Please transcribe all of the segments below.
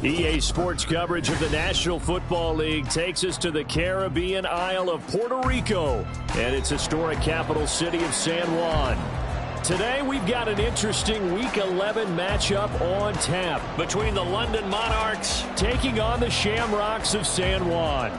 EA Sports coverage of the National Football League takes us to the Caribbean Isle of Puerto Rico and its historic capital city of San Juan. Today, we've got an interesting Week 11 matchup on tap between the London Monarchs taking on the Shamrocks of San Juan.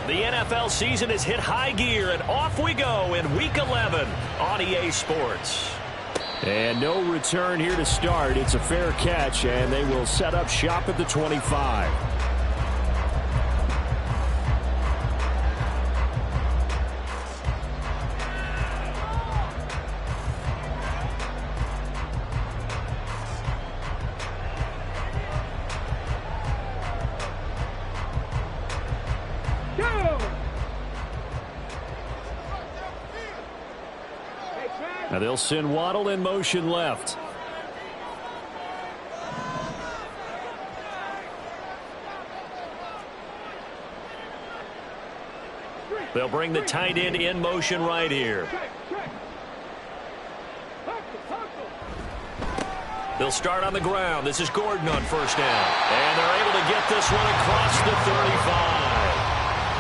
The NFL season has hit high gear, and off we go in Week 11 on EA Sports. And no return here to start. It's a fair catch, and they will set up shop at the 25. Now they'll send Waddle in motion left. They'll bring the tight end in motion right here. They'll start on the ground. This is Gordon on first down. And they're able to get this one across the 35.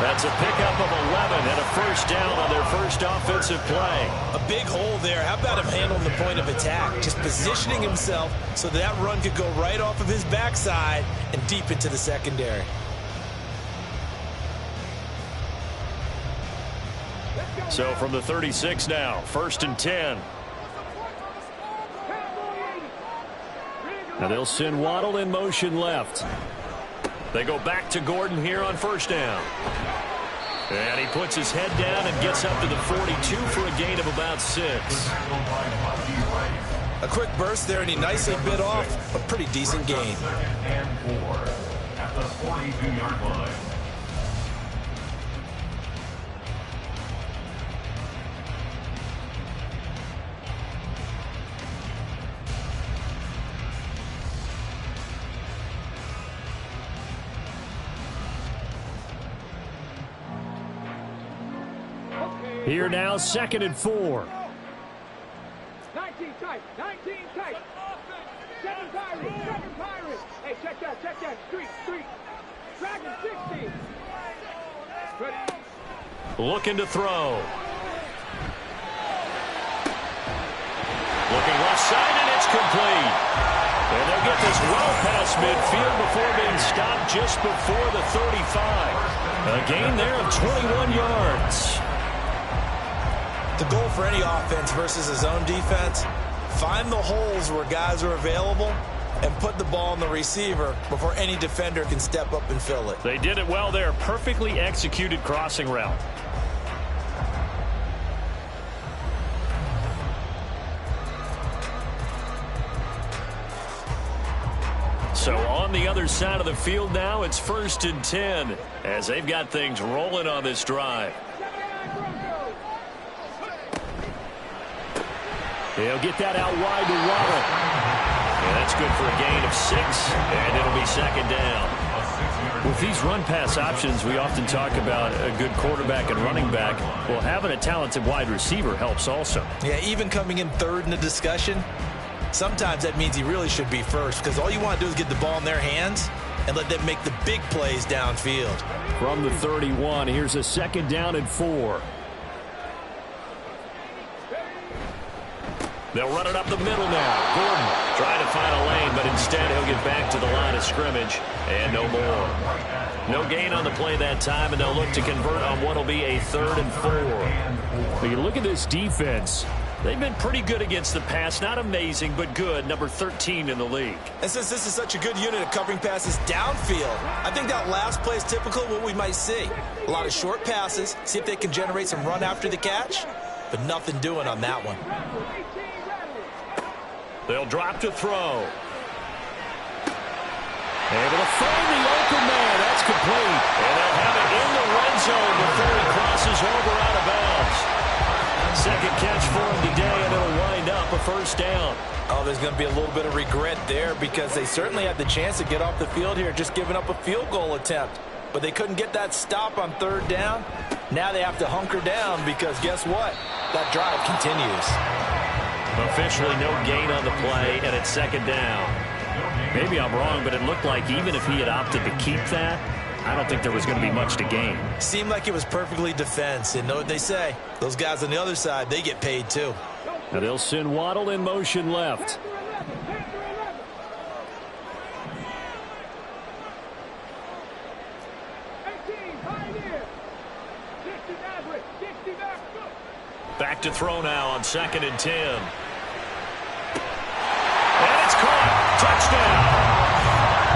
That's a pickup of 11 and a first down on their first offensive play. A big hole there. How about him handling the point of attack? Just positioning himself so that run could go right off of his backside and deep into the secondary. So from the 36 now, 1st and 10. Now they'll send Waddle in motion left. They go back to Gordon here on first down. And he puts his head down and gets up to the 42 for a gain of about 6. A quick burst there, and he nicely bit off a pretty decent gain. And 4 at the 42-yard line. Here now, 2nd and 4. 19 tight, 19 tight. 7 Pirates. Hey, check that. Street. Dragon 60. Ready. Looking to throw. Looking left side, and it's complete. And they'll get this well past midfield before being stopped just before the 35. A gain there of 21 yards. The goal for any offense versus his own defense, find the holes where guys are available and put the ball on the receiver before any defender can step up and fill it. They did it well there. Perfectly executed crossing route. So on the other side of the field now, it's 1st and 10 as they've got things rolling on this drive. They'll get that out wide to Waddle. And that's good for a gain of 6, and it'll be 2nd down. With these run-pass options, we often talk about a good quarterback and running back. Well, having a talented wide receiver helps also. Yeah, even coming in 3rd in the discussion, sometimes that means he really should be first because all you want to do is get the ball in their hands and let them make the big plays downfield. From the 31, here's a 2nd down and 4. They'll run it up the middle now. Gordon trying to find a lane, but instead he'll get back to the line of scrimmage, and no more. No gain on the play that time, and they'll look to convert on what will be a 3rd and 4. But you look at this defense. They've been pretty good against the pass. Not amazing, but good. Number 13 in the league. And since this is such a good unit of covering passes downfield, I think that last play is typical of what we might see. A lot of short passes, see if they can generate some run after the catch, but nothing doing on that one. They'll drop to throw. Able to find the open man. That's complete. And they'll have it in the red zone before he crosses over out of bounds. Second catch for him today, and it'll wind up a first down. Oh, Well, there's going to be a little bit of regret there because they certainly had the chance to get off the field here, just giving up a field goal attempt. But they couldn't get that stop on third down. Now they have to hunker down because guess what? That drive continues. Officially no gain on the play, and it's second down. Maybe I'm wrong, but it looked like even if he had opted to keep that, I don't think there was going to be much to gain. Seemed like it was perfectly defense. And know what they say? Those guys on the other side, they get paid too. Now they'll send Waddle in motion left. Back to throw now on 2nd and 10. And it's caught. Touchdown.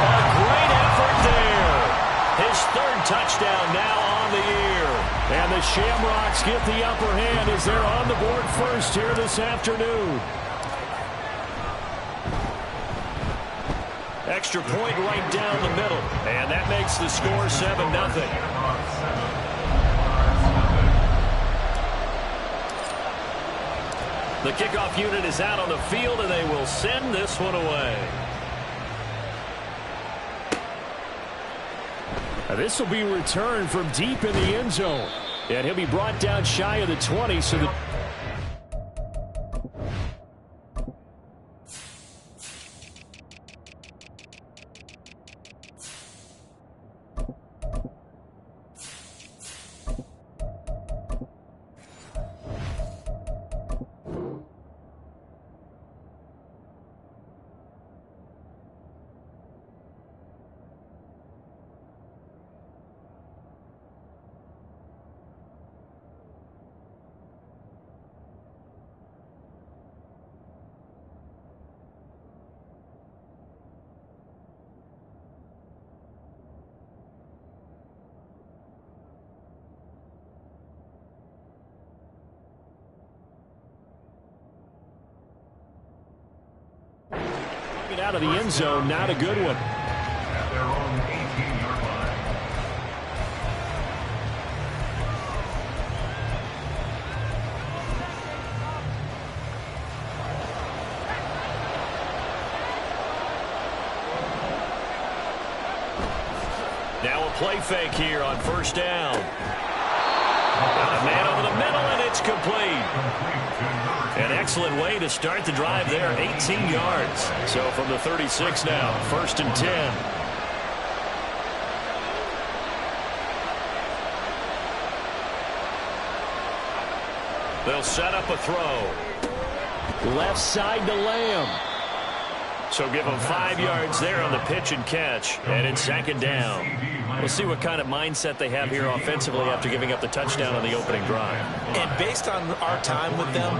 A great effort there. His 3rd touchdown now on the year. And the Shamrocks get the upper hand as they're on the board first here this afternoon. Extra point right down the middle. And that makes the score 7-0. The kickoff unit is out on the field, and they will send this one away. Now this will be returned from deep in the end zone. And he'll be brought down shy of the 20, so the... out of the end zone, not a good one. At their own 18-yard line. Now a play fake here on 1st down. Got a man over the middle, and it's complete. An excellent way to start the drive there, 18 yards. So from the 36 now, 1st and 10. They'll set up a throw. Left side to Lamb. So give them 5 yards there on the pitch and catch, and it's 2nd down. We'll see what kind of mindset they have here offensively after giving up the touchdown on the opening drive. And based on our time with them,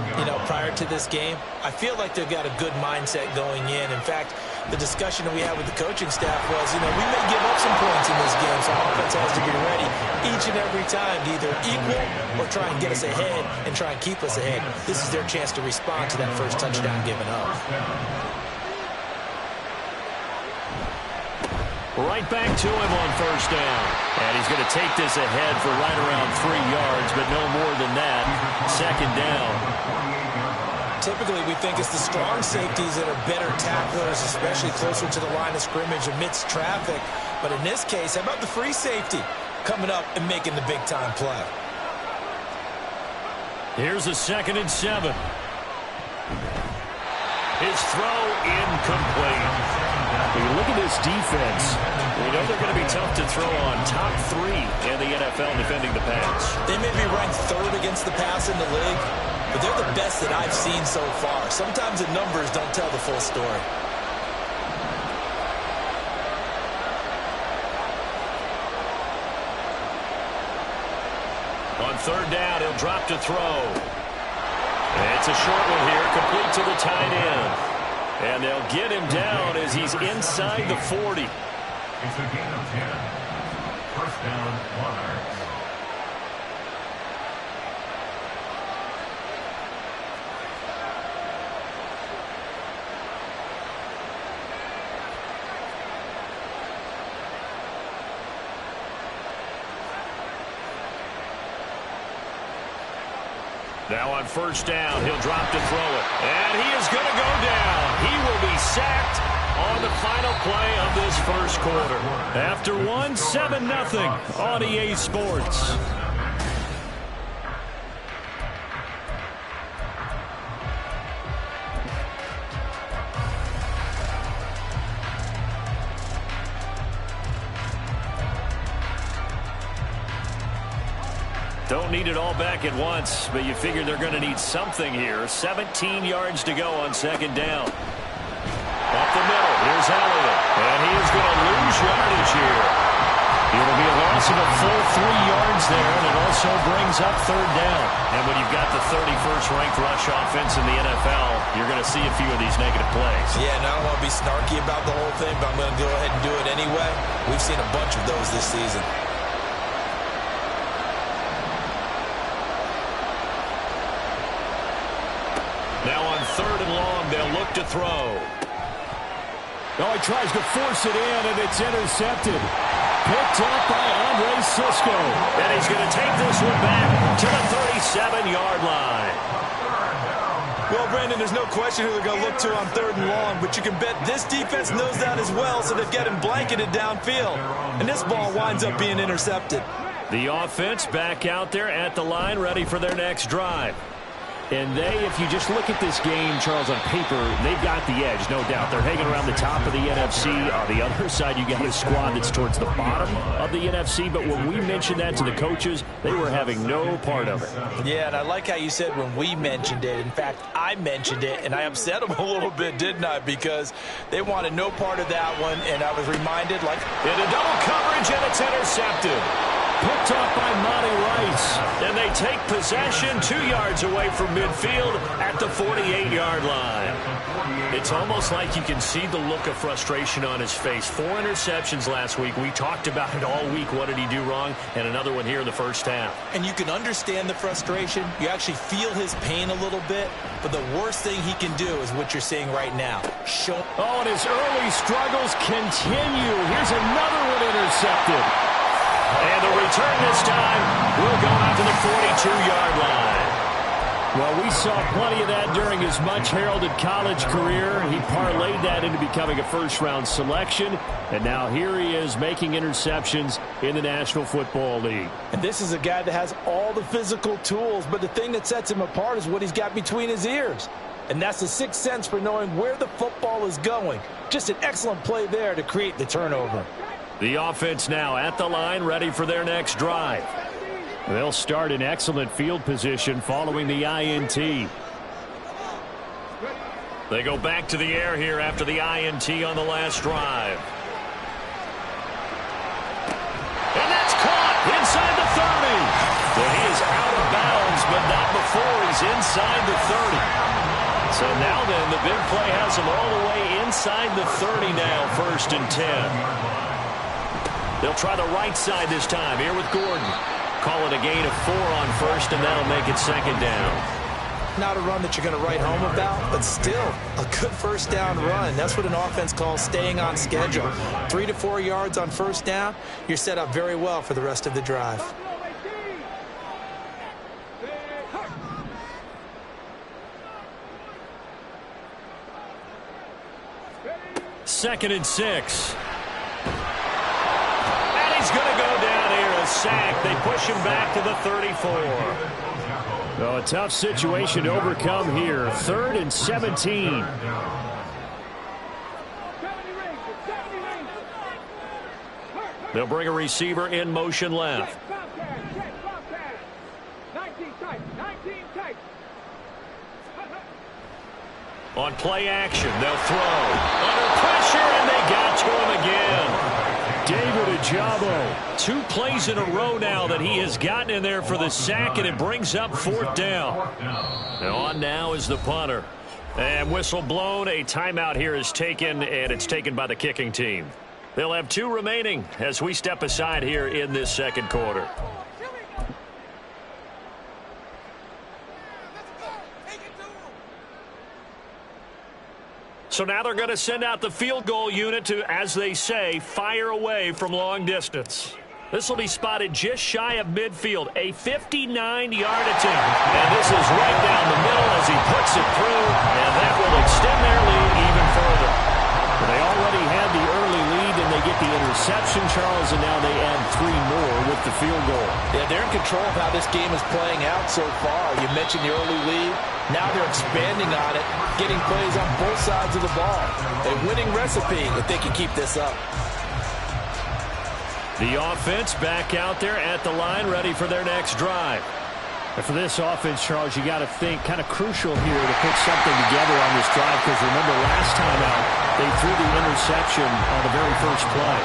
prior to this game, I feel like they've got a good mindset going in. In fact, the discussion that we had with the coaching staff was, we may give up some points in this game, so our offense has to be ready each and every time to either equal or try and get us ahead and try and keep us ahead. This is their chance to respond to that first touchdown given up. Right back to him on 1st down. And he's going to take this ahead for right around 3 yards, but no more than that. 2nd down. Typically, we think it's the strong safeties that are better tacklers, especially closer to the line of scrimmage amidst traffic. But in this case, how about the free safety coming up and making the big-time play? Here's a 2nd and 7. His throw incomplete. When you look at this defense, we know they're going to be tough to throw on. Top 3 in the NFL defending the pass. They may be ranked 3rd against the pass in the league, but they're the best that I've seen so far. Sometimes the numbers don't tell the full story. On 3rd down, he'll drop to throw. It's a short one here, complete to the tight end. And they'll get him down as he's inside the 40. It's a gain of 10. 1st down, Monarchs. Now on first down, he'll drop to throw it. And he is going to go down. He will be sacked on the final play of this first quarter. After 7-0 on EA Sports. Don't need it all back at once, but you figure they're going to need something here. 17 yards to go on second down. Up the middle, here's Elliott. And he is going to lose yardage here. It'll be a loss of a full 3 yards there, and it also brings up third down. And when you've got the 31st ranked rush offense in the NFL, you're going to see a few of these negative plays. Yeah, and I don't want to be snarky about the whole thing, but I'm going to go ahead and do it anyway. We've seen a bunch of those this season. Now on third and long, they'll look to throw. Oh, he tries to force it in, and it's intercepted. Picked up by Andre Cisco. And he's going to take this one back to the 37-yard line. Well, Brandon, there's no question who they're going to look to on third and long, but you can bet this defense knows that as well, so they've got him blanketed downfield. And this ball winds up being intercepted. The offense back out there at the line, ready for their next drive. And if you just look at this game, Charles, on paper, they've got the edge, no doubt. They're hanging around the top of the NFC. On the other side, you got a squad that's towards the bottom of the NFC. But when we mentioned that to the coaches, they were having no part of it. Yeah, and I like how you said when we mentioned it. In fact, I mentioned it, and I upset them a little bit, didn't I? Because they wanted no part of that one, and I was reminded, like, into double coverage, and it's intercepted. Picked off by Monty Rice. And they take possession 2 yards away from midfield at the 48-yard line. It's almost like you can see the look of frustration on his face. 4 interceptions last week. We talked about it all week. What did he do wrong? And another one here in the first half. And you can understand the frustration. You actually feel his pain a little bit. But the worst thing he can do is what you're seeing right now. Oh, and his early struggles continue. Here's another one intercepted. And the return this time will go out to the 42-yard line. Well, we saw plenty of that during his much-heralded college career. He parlayed that into becoming a first-round selection. And now here he is making interceptions in the National Football League. And this is a guy that has all the physical tools, but the thing that sets him apart is what he's got between his ears. And that's the sixth sense for knowing where the football is going. Just an excellent play there to create the turnover. The offense now at the line, ready for their next drive. They'll start in excellent field position following the INT. They go back to the air here after the INT on the last drive. And that's caught inside the 30. Well, he is out of bounds, but not before he's inside the 30. So now then, the big play has him all the way inside the 30 now, 1st and 10. They'll try the right side this time here with Gordon. Call it a gain of 4 on first, and that'll make it 2nd down. Not a run that you're going to write home about, but still a good first down run. That's what an offense calls staying on schedule. 3 to 4 yards on first down, you're set up very well for the rest of the drive. Second and 6. He's going to go down here, a sack. They push him back to the 34. Oh, a tough situation to overcome here. 3rd and 17. They'll bring a receiver in motion left. 19 tight. On play action, they'll throw. Under pressure, and they got to him again. David Ojabo, 2 plays in a row now that he has gotten in there for the sack, and it brings up 4th down. And on now is the punter. And whistle blown, a timeout here is taken, and it's taken by the kicking team. They'll have 2 remaining as we step aside here in this second quarter. So now they're going to send out the field goal unit to, as they say, fire away from long distance. This will be spotted just shy of midfield, a 59-yard attempt. And this is right down the middle as he puts it through, and that will extend their lead even further. They already had the early lead, and they get the interception, Charles, and now they add 3 more with the field goal. Yeah, they're in control of how this game is playing out so far. You mentioned the early lead. Now they're expanding on it, getting plays on both sides of the ball. A winning recipe if they can keep this up. The offense back out there at the line, ready for their next drive. And for this offense, Charles, you got to think kind of crucial here to put something together on this drive, because remember last time out, they threw the interception on the very first play.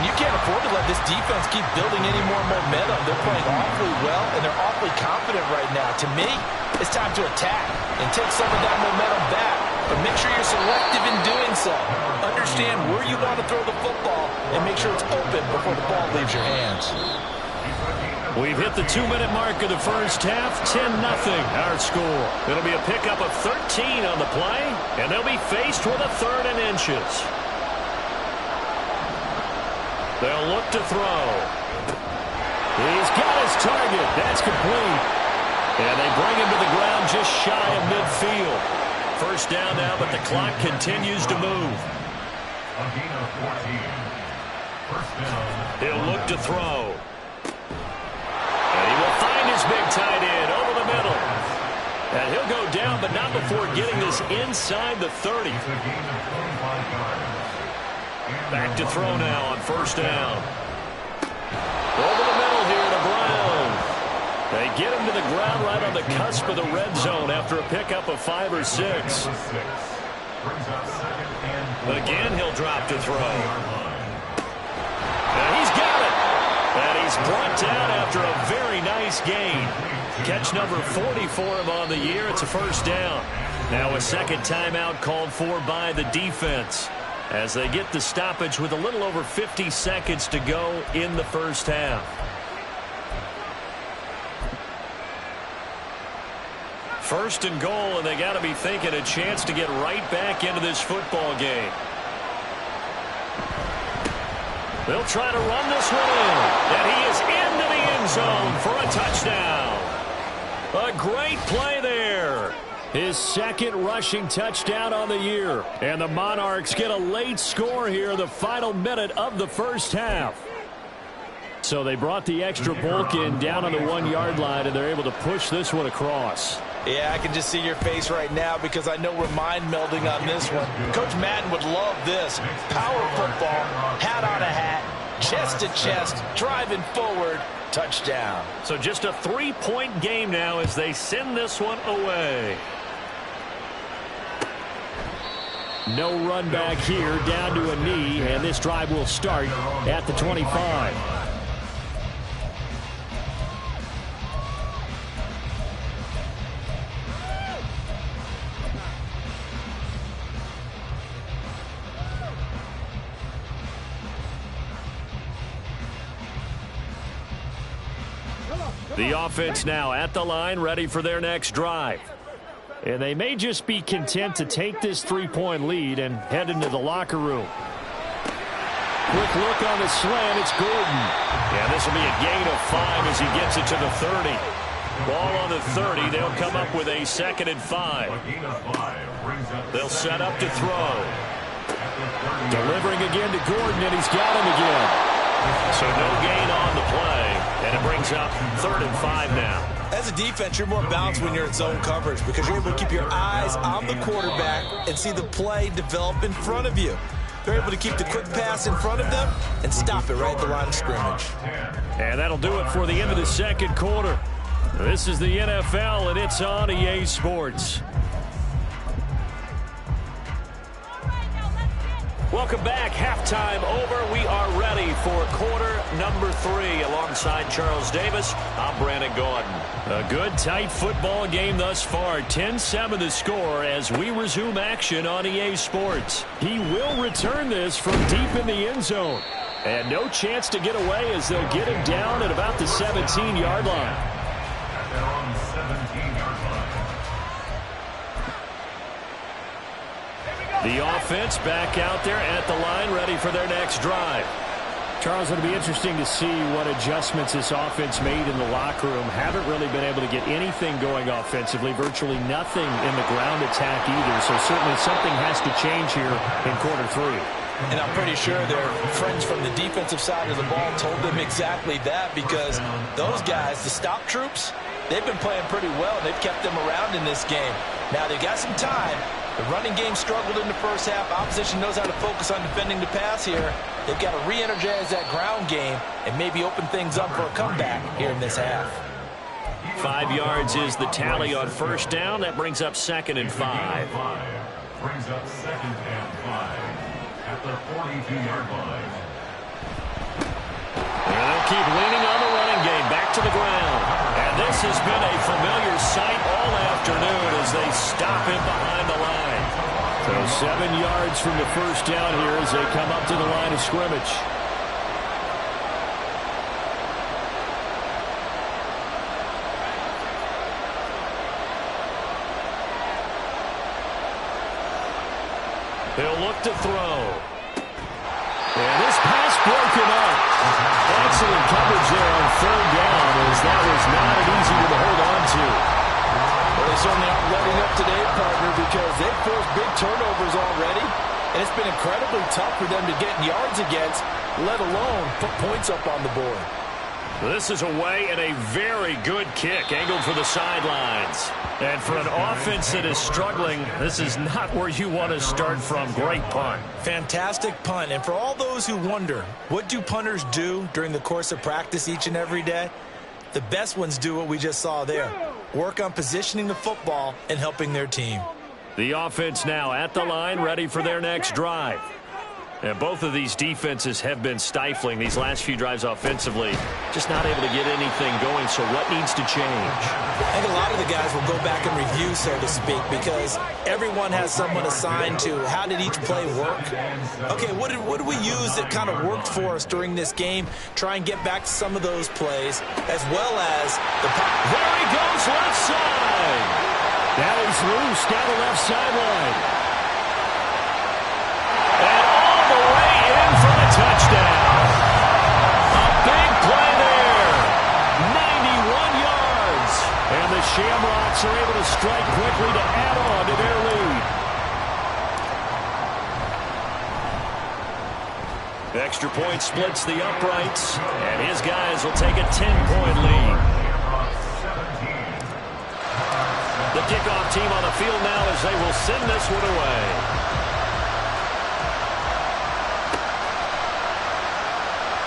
And you can't afford to let this defense keep building any more momentum. They're playing awfully well, and they're awfully confident right now. To me, it's time to attack and take some of that momentum back. But make sure you're selective in doing so. Understand where you want to throw the football and make sure it's open before the ball leaves your hands. We've hit the 2-minute mark of the first half. 10-0 our score. It'll be a pickup of 13 on the play, and they'll be faced with a 3rd and inches. They'll look to throw. He's got his target. That's complete. And they bring him to the ground just shy of midfield. First down now, but the clock continues to move. A gain of 14. First down. He'll look to throw. And he will find his big tight end over the middle. And he'll go down, but not before getting this inside the 30. It's a gain of 25 yards. Back to throw now on first down. Over the middle here to Brown. They get him to the ground right on the cusp of the red zone after a pickup of 5 or 6. Brings up 2nd and 4. Again, he'll drop to throw. And he's got it. And he's brought down after a very nice gain. Catch number 40 for him on the year. It's a first down. Now a second timeout called for by the defense as they get the stoppage with a little over 50 seconds to go in the first half. First and goal, and they got to be thinking a chance to get right back into this football game. They'll try to run this one in, and he is into the end zone for a touchdown. A great play there. His 2nd rushing touchdown on the year. And the Monarchs get a late score here, the final minute of the first half. So they brought the extra bulk in down on the 1-yard line, and they're able to push this one across. Yeah, I can just see your face right now because I know we're mind melding on this one. Coach Madden would love this. Power football, hat on a hat, chest to chest, driving forward, touchdown. So just a 3-point game now as they send this one away. No run back here, down to a knee, and this drive will start at the 25. The offense now at the line, ready for their next drive. And they may just be content to take this 3-point lead and head into the locker room. Quick look on the slant. It's Gordon. And this will be a gain of 5 as he gets it to the 30. Ball on the 30. They'll come up with a 2nd and 5. They'll set up to throw. Delivering again to Gordon, and he's got him again. So no gain on the play, and it brings up 3rd and 5 now. As a defense, you're more balanced when you're in zone coverage because you're able to keep your eyes on the quarterback and see the play develop in front of you. They're able to keep the quick pass in front of them and stop it right at the line of scrimmage. And that'll do it for the end of the second quarter. This is the NFL, and it's on EA Sports. Welcome back. Halftime over. We are ready for quarter number 3. Alongside Charles Davis, I'm Brandon Gaudin. A good, tight football game thus far. 10-7 the score as we resume action on EA Sports. He will return this from deep in the end zone. And no chance to get away as they'll get him down at about the 17-yard line. They're on the 17-yard line. The offense back out there at the line, ready for their next drive. Charles, it'll be interesting to see what adjustments this offense made in the locker room. Haven't really been able to get anything going offensively, virtually nothing in the ground attack either. So certainly something has to change here in quarter 3. And I'm pretty sure their friends from the defensive side of the ball told them exactly that, because those guys, the stop troops, they've been playing pretty well, and they've kept them around in this game. Now, they've got some time. The running game struggled in the first half. Opposition knows how to focus on defending the pass here. They've got to re-energize that ground game and maybe open things up for a comeback here in this half. 5 yards is the tally on first down. That brings up 2nd and 5. Brings up 2nd and 5 at the 42-yard line. They'll keep leaning on the running game. Back to the ground. And this has been a familiar sight all afternoon as they stop him behind the line. So 7 yards from the first down here as they come up to the line of scrimmage. He'll look to throw. And this pass broken up. Excellent coverage there on 3rd down, as that was not an easy one to hold on to. Well, they certainly aren't letting up today, partner, because they've forced big turnovers already, and it's been incredibly tough for them to get yards against, let alone put points up on the board. This is away and a very good kick, angled for the sidelines. And for an offense that is struggling, this is not where you want to start from. Great punt. Fantastic punt. And for all those who wonder, what do punters do during the course of practice each and every day? The best ones do what we just saw there. Work on positioning the football and helping their team. The offense now at the line, ready for their next drive. And both of these defenses have been stifling these last few drives offensively. Just not able to get anything going, so what needs to change? I think a lot of the guys will go back and review, so to speak, because everyone has someone assigned to how did each play work. Okay, what did we use that kind of worked for us during this game? Try and get back to some of those plays, as well as the pop. There he goes, left side. Now he's loose down the left sideline. And all the way in for the touchdown. A big play there. 91 yards. And the Shamrocks are able to strike quickly to add on to their lead. Extra point splits the uprights, and his guys will take a 10-point lead. The kickoff team on the field now as they will send this one away.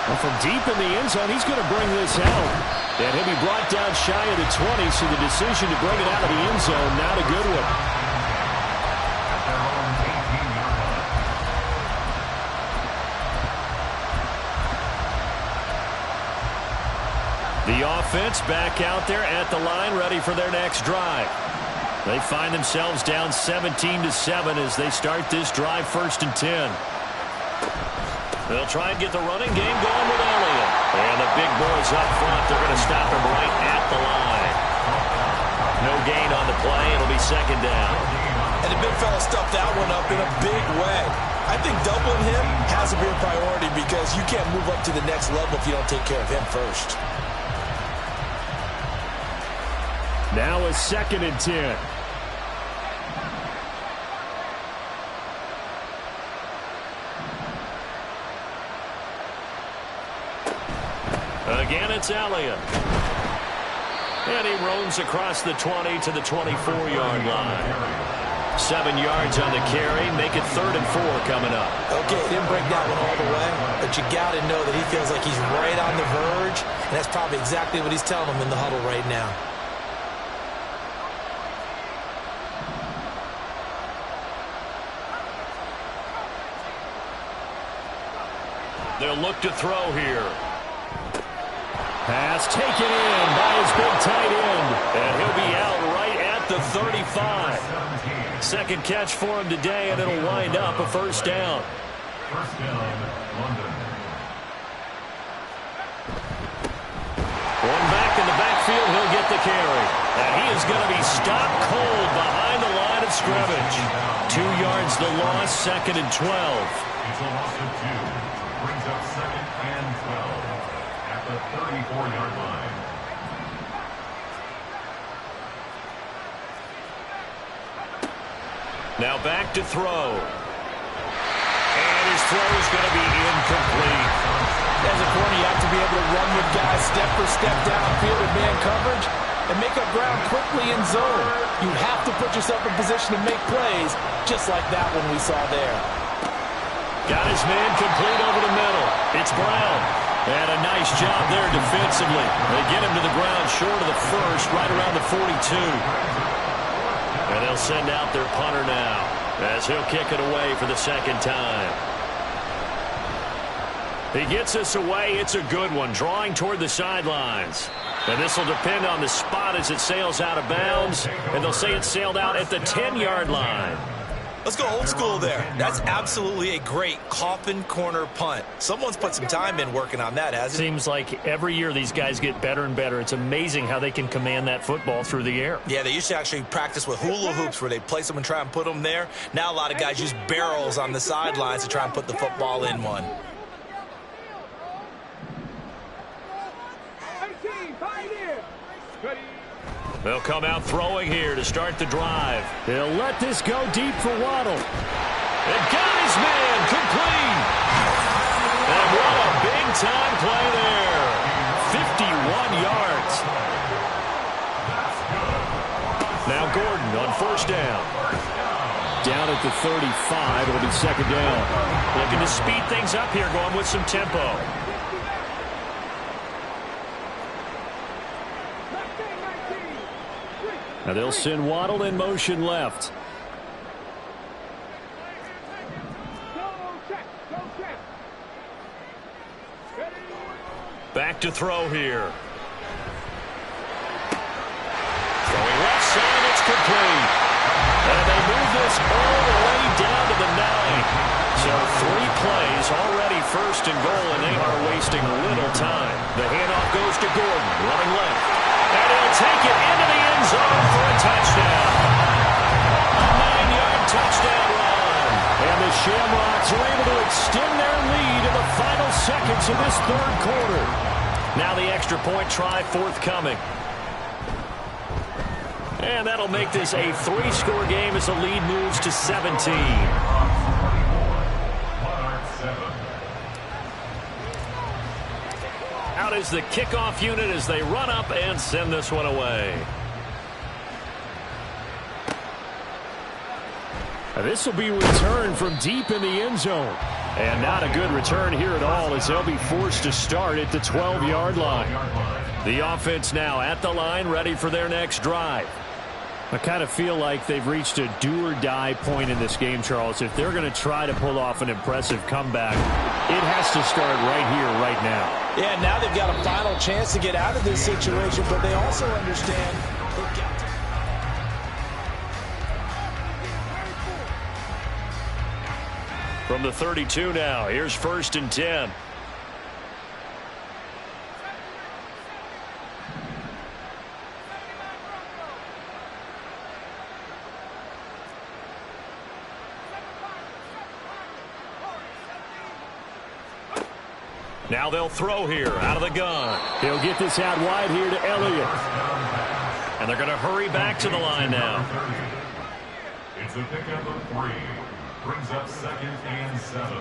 Well, from deep in the end zone, he's going to bring this out. And he'll be brought down shy of the 20, so the decision to bring it out of the end zone, not a good one. The offense back out there at the line, ready for their next drive. They find themselves down 17-7 as they start this drive, 1st and 10. They'll try and get the running game going with Elliott. And the big boys up front, they're going to stop him right at the line. No gain on the play. It'll be 2nd down. And the big fella stuffed that one up in a big way. I think doubling him has to be a priority because you can't move up to the next level if you don't take care of him first. Now a 2nd and 10. Again, it's Elliott. And he roams across the 20 to the 24-yard line. 7 yards on the carry. Make it 3rd and 4 coming up. Okay, didn't break that one all the way, but you got to know that he feels like he's right on the verge, and that's probably exactly what he's telling them in the huddle right now. They'll look to throw here. Pass taken in by his big tight end. And he'll be out right at the 35. 2nd catch for him today, and it'll wind up a 1st down. 1st down, London. One back in the backfield, he'll get the carry. And he is going to be stopped cold behind the line of scrimmage. 2 yards the loss, 2nd and 12. It's a loss of 2. Brings up second and 12 at the 34-yard line. Now back to throw. And his throw is going to be incomplete. As a corner, you have to be able to run with guys step for step downfield in man coverage and make up ground quickly in zone. You have to put yourself in position to make plays, just like that one we saw there. Got his man complete over the middle. It's Brown. And a nice job there defensively. They get him to the ground short of the first, right around the 42. And they'll send out their punter now, as he'll kick it away for the second time. He gets us away. It's a good one, drawing toward the sidelines. And this will depend on the spot as it sails out of bounds. And they'll say it sailed out at the 10-yard line. Let's go old school there. That's absolutely a great coffin corner punt. Someone's put some time in working on that, hasn't it? Seems like every year these guys get better and better. It's amazing how they can command that football through the air. Yeah, they used to actually practice with hula hoops where they place them and try and put them there. Now a lot of guys use barrels on the sidelines to try and put the football in one. They'll come out throwing here to start the drive. They'll let this go deep for Waddle. And got his man complete. And what a big-time play there. 51 yards. Now Gordon on first down. Down at the 35. It'll be second down. Looking to speed things up here, going with some tempo. Now they'll send Waddle in motion left. Back to throw here. Throwing left side, it's complete. And they move this all the way down to the 9. So 3 plays, already first and goal, and they are wasting little time. The handoff goes to Gordon, running left. And he'll take it into the end zone for a touchdown. A 9-yard touchdown run. And the Shamrocks are able to extend their lead in the final seconds of this third quarter. Now the extra point try forthcoming. And that'll make this a 3-score game as the lead moves to 17. Out is the kickoff unit as they run up and send this one away. This will be returned from deep in the end zone. And not a good return here at all as they'll be forced to start at the 12-yard line. The offense now at the line, ready for their next drive. I kind of feel like they've reached a do-or-die point in this game, Charles. If they're going to try to pull off an impressive comeback, it has to start right here, right now. Yeah, now they've got a final chance to get out of this situation, but they also understand they've got to... From the 32 now, here's first and 10. Now they'll throw here out of the gun. He'll get this out wide here to Elliott. And they're going to hurry back to the line now. It's a pickup of 3. Brings up second and 7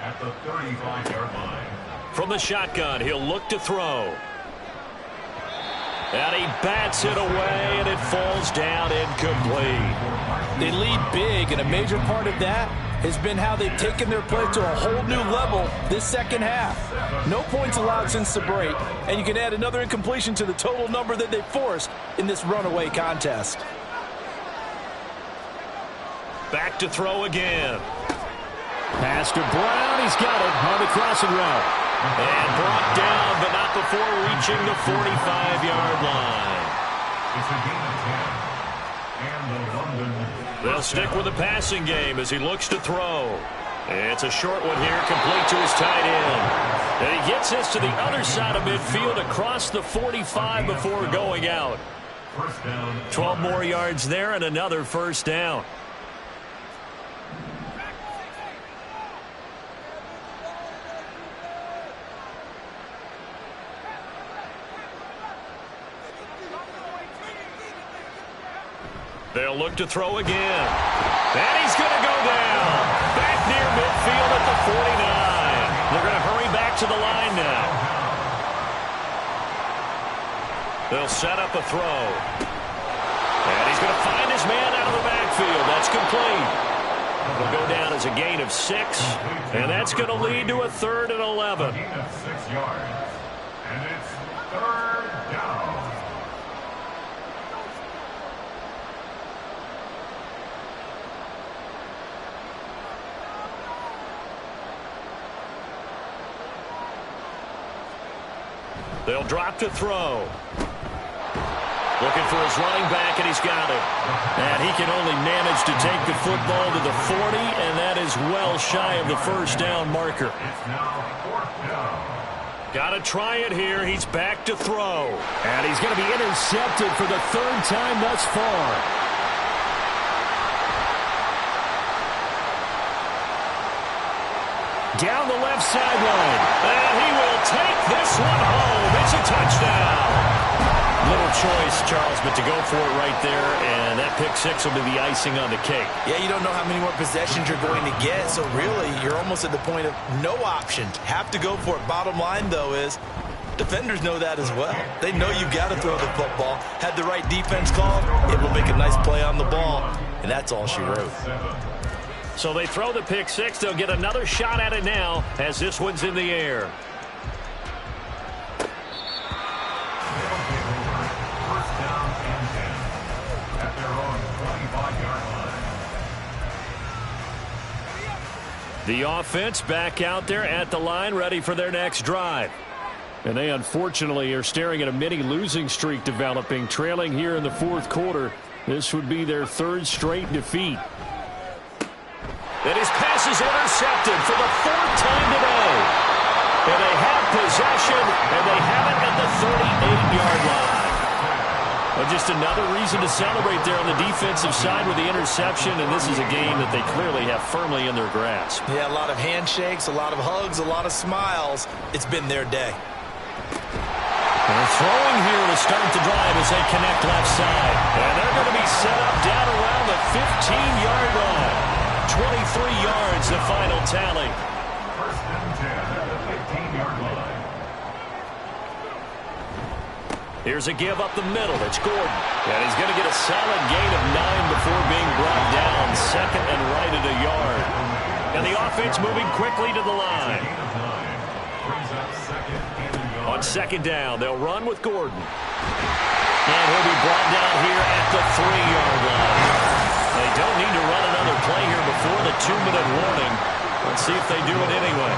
at the 35-yard line. From the shotgun, he'll look to throw. And he bats it away, and it falls down incomplete. They lead big, and a major part of that has been how they've taken their play to a whole new level this second half. No points allowed since the break, and you can add another incompletion to the total number that they forced in this runaway contest. Back to throw again. Pass to Brown. He's got it on the crossing route. And brought down, but not before reaching the 45-yard line. It's a gain of 10. And the London... They'll stick with the passing game as he looks to throw. It's a short one here, complete to his tight end. And he gets this to the other side of midfield across the 45 before going out. First down. 12 more yards there and another first down. They'll look to throw again. And he's going to go down. Back near midfield at the 49. They're going to hurry back to the line now. They'll set up a throw. And he's going to find his man out of the backfield. That's complete. It'll go down as a gain of 6. And that's going to lead to a 3rd and 11. Gain of 6 yards. And it's 3rd down. They'll drop to throw. Looking for his running back, and he's got it. And he can only manage to take the football to the 40, and that is well shy of the first down marker. It's now 4th down. Got to try it here. He's back to throw. And he's going to be intercepted for the 3rd time thus far. Down the left sideline. And he will take this one home. It's a touchdown. Little choice, Charles, but to go for it right there, and that pick 6 will be the icing on the cake. Yeah, you don't know how many more possessions you're going to get, so really you're almost at the point of no options. Have to go for it. Bottom line, though, is defenders know that as well. They know you've got to throw the football. Had the right defense called, it will make a nice play on the ball, and that's all she wrote. So they throw the pick 6. They'll get another shot at it now as this one's in the air. First down and 10 at their own 25-yard line. The offense back out there at the line, ready for their next drive. And they unfortunately are staring at a mini losing streak developing, trailing here in the 4th quarter. This would be their 3rd straight defeat. And his pass is intercepted for the 4th time today. And they have possession, and they have it at the 38-yard line. Well, just another reason to celebrate there on the defensive side with the interception, and this is a game that they clearly have firmly in their grasp. Yeah, a lot of handshakes, a lot of hugs, a lot of smiles. It's been their day. They're throwing here to start the drive as they connect left side. And they're going to be set up down around the 15-yard line. 23 yards, the final tally. First and 10 at the 15-yard line. Here's a give up the middle. It's Gordon. And he's going to get a solid gain of 9 before being brought down. 2nd and right at a yard. And the offense moving quickly to the line. Gain of 9. Brings up 2nd and a yard. On 2nd down, they'll run with Gordon. And he'll be brought down here at the 3-yard line. They don't need to run another play here before the 2-minute warning. Let's see if they do it anyway.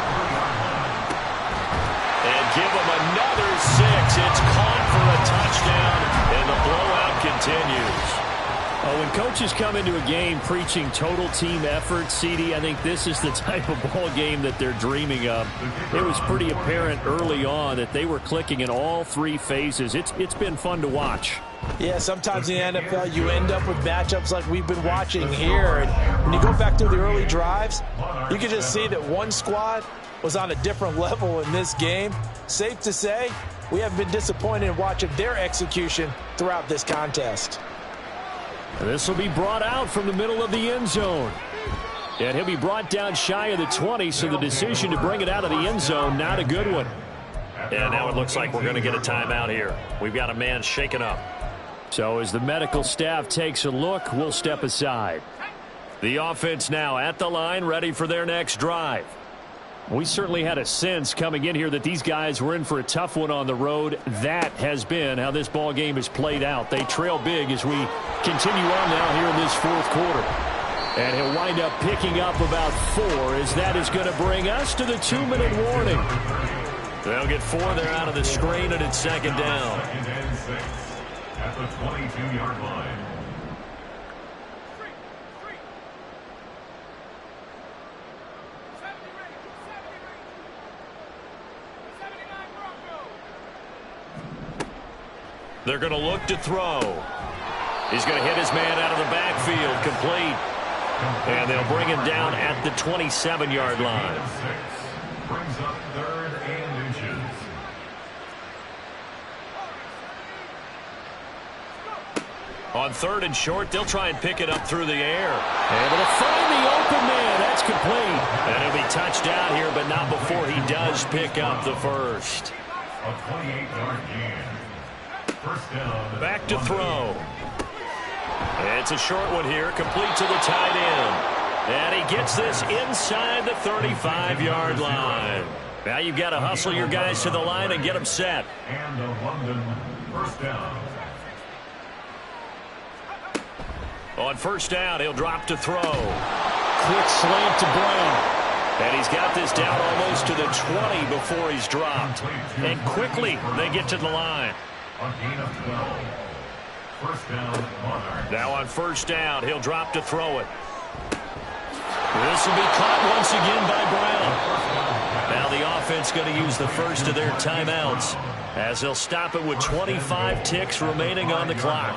And give them another 6. It's caught for a touchdown, and the blowout continues. Oh, when coaches come into a game preaching total team effort, CD, I think this is the type of ball game that they're dreaming of. It was pretty apparent early on that they were clicking in all 3 phases. It's been fun to watch. Yeah, sometimes in the NFL you end up with matchups like we've been watching here. And when you go back to the early drives, you can just see that one squad was on a different level in this game. Safe to say, we haven't been disappointed in watching their execution throughout this contest. And this will be brought out from the middle of the end zone. And he'll be brought down shy of the 20, so the decision to bring it out of the end zone, not a good one. And now it looks like we're going to get a timeout here. We've got a man shaken up. So as the medical staff takes a look, we'll step aside. The offense now at the line, ready for their next drive. We certainly had a sense coming in here that these guys were in for a tough one on the road. That has been how this ball game has played out. They trail big as we continue on now here in this 4th quarter. And he'll wind up picking up about 4 as that is going to bring us to the 2-minute warning. They'll get 4 there out of the screen, and it's 2nd down. 2nd and 6 at the 22-yard line. They're going to look to throw. He's going to hit his man out of the backfield, complete. And they'll bring him down at the 27-yard line. Brings up 3rd and inches. On 3rd and short, they'll try and pick it up through the air. Able to find the open man. That's complete. And he'll be touched out here, but not before he does pick up the first. A 28-yard gain. First down. Back to throw. It's a short one here, complete to the tight end. And he gets this inside the 35-yard line. Now you've got to hustle your guys to the line and get them set. And a London first down. On first down, he'll drop to throw. Quick slant to Brown. And he's got this down almost to the 20 before he's dropped. And quickly, they get to the line. A gain of 12. First down, Monarchs. Now on first down, he'll drop to throw it. This will be caught once again by Brown. Now the offense going to use the first of their timeouts as they'll stop it with 25 ticks remaining on the clock.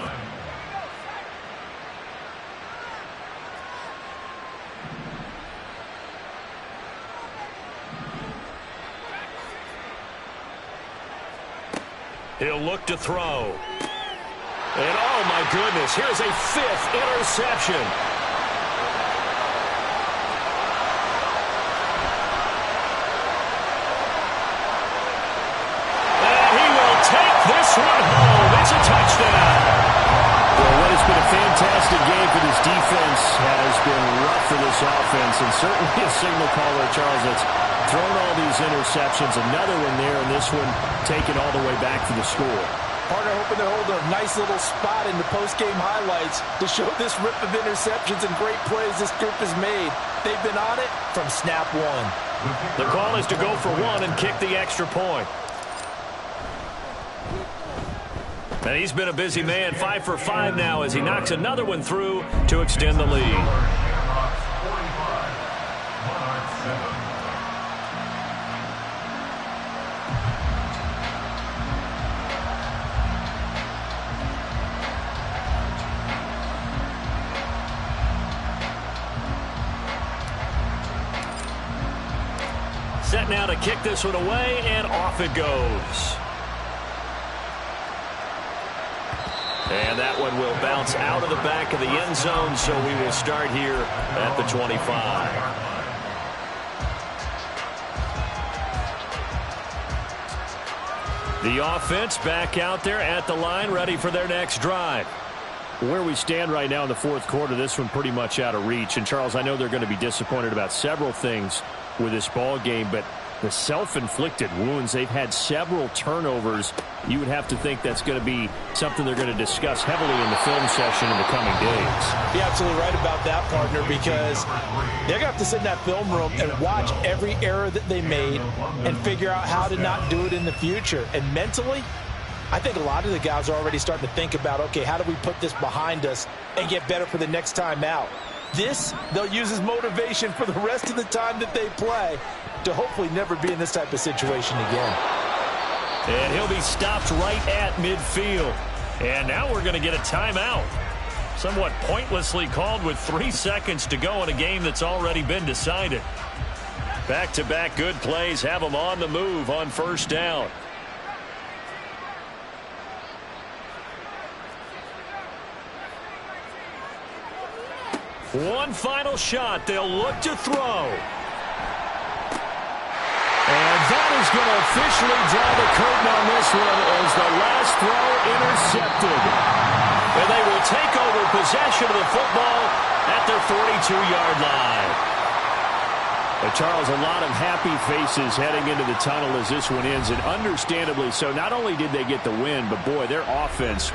He'll look to throw. And oh my goodness, here's a 5th interception. And he will take this one home. It's a touchdown. Well, what has been a fantastic game for this defense has been rough for this offense, and certainly a signal caller, Charles, that's thrown all these interceptions. Another one there, and this one taken all the way back for the score. Partner hoping to hold a nice little spot in the post-game highlights to show this rip of interceptions and great plays this group has made. They've been on it from snap one. The call is to go for one and kick the extra point. And he's been a busy man, 5 for 5 now as he knocks another one through to extend the lead. Shamrocks 45. Monarchs 7. Set now to kick this one away, and off it goes. And that one will bounce out of the back of the end zone, so we will start here at the 25. The offense back out there at the line, ready for their next drive. Where we stand right now in the fourth quarter, this one pretty much out of reach. And, Charles, I know they're going to be disappointed about several things with this ball game, but the self-inflicted wounds, they've had several turnovers. You would have to think that's going to be something they're going to discuss heavily in the film session in the coming days. You're absolutely right about that, partner, because they're going to have to sit in that film room and watch every error that they made and figure out how to not do it in the future. And mentally, I think a lot of the guys are already starting to think about, okay, how do we put this behind us and get better for the next time out? This, they'll use as motivation for the rest of the time that they play to hopefully never be in this type of situation again. And he'll be stopped right at midfield. And now we're going to get a timeout. Somewhat pointlessly called with 3 seconds to go in a game that's already been decided. Back-to-back good plays have them on the move on first down. One final shot. They'll look to throw. And that is going to officially draw the curtain on this one as the last throw intercepted. And they will take over possession of the football at their 42-yard line. But Charles, a lot of happy faces heading into the tunnel as this one ends, and understandably so. Not only did they get the win, but boy, their offense